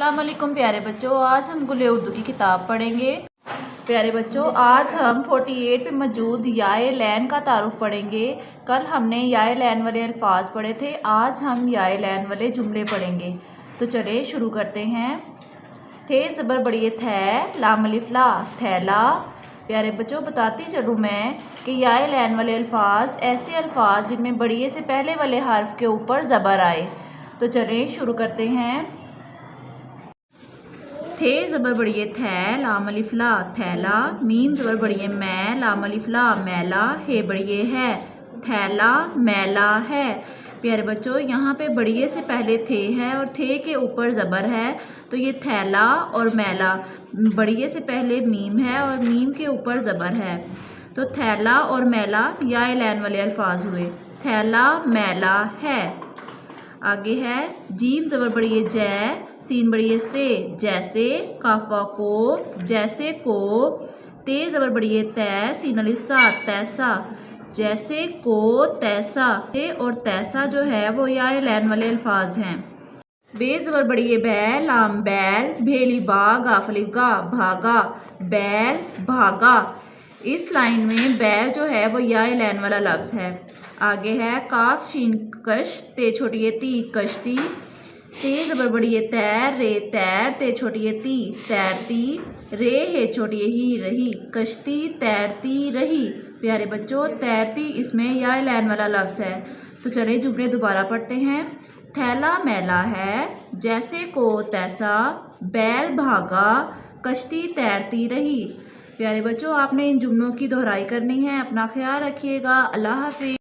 अस्सलाम वालेकुम प्यारे बच्चों, आज हम गुले उर्दू की किताब पढ़ेंगे। प्यारे बच्चों, आज हम 48 पे मौजूद याए लैन का तारुफ पढ़ेंगे। कल हमने याए लैन वाले अल्फाज पढ़े थे, आज हम याए लैन वाले जुमले पढ़ेंगे। तो चले शुरू करते हैं। थे ज़बर बड़िए थै, लाम अलिफ ला, थैला। प्यारे बच्चों, बताती चलूँ मैं कि याए लैन वाले अल्फाज ऐसे अल्फाज जिनमें बड़िए से पहले वाले हर्फ के ऊपर ज़बर आए। तो चलें शुरू करते हैं। थे ज़बर बड़िए थै, लाम अलिफ ला, थैला। मीम ज़बर बड़िए मैं, लाम अलिफ ला, मैला। हे बड़िए है, थैला मैला है। प्यारे बच्चों, यहाँ पे बड़िए से पहले थे है और थे के ऊपर ज़बर है, तो ये थैला और मैला। बड़िए से पहले मीम है और मीम के ऊपर ज़बर है, तो थैला और मैला याए लैन वाले अल्फाज हुए। थैला मैला है। आगे है जीम ज़बर बड़िए जै, सीन बड़िए से, जैसे। काफा को, जैसे को। ते ज़बर बड़िए तै, सीन अलिफ सा, तैसा। जैसे को तैसा। ते और तैसा जो है वो याए लैन वाले अल्फाज हैं। बे ज़बर बड़िए बै, लाम बैल, भेली बा, गाफ अलिफ गा, भागा। बैल भागा। इस लाइन में बैल जो है वो याए लैन वाला लफ्ज़ है। आगे है काफ शीन कश, ते छोटी ती, कश्ती। ते ज़बर बड़िए तैर, रे तैर, ते छोटी ती, तैरती। रे है छोटी ही, रही। कश्ती तैरती रही। प्यारे बच्चों, तैरती इसमें याए लैन वाला लफ्ज़ है। तो चलिए जुमले दोबारा पढ़ते हैं। थैला मैला है, जैसे को तैसा। बैल भागा, कश्ती तैरती रही। प्यारे बच्चों, आपने इन जुमलों की दोहराई करनी है। अपना ख्याल रखिएगा। अल्लाह हाफिज़।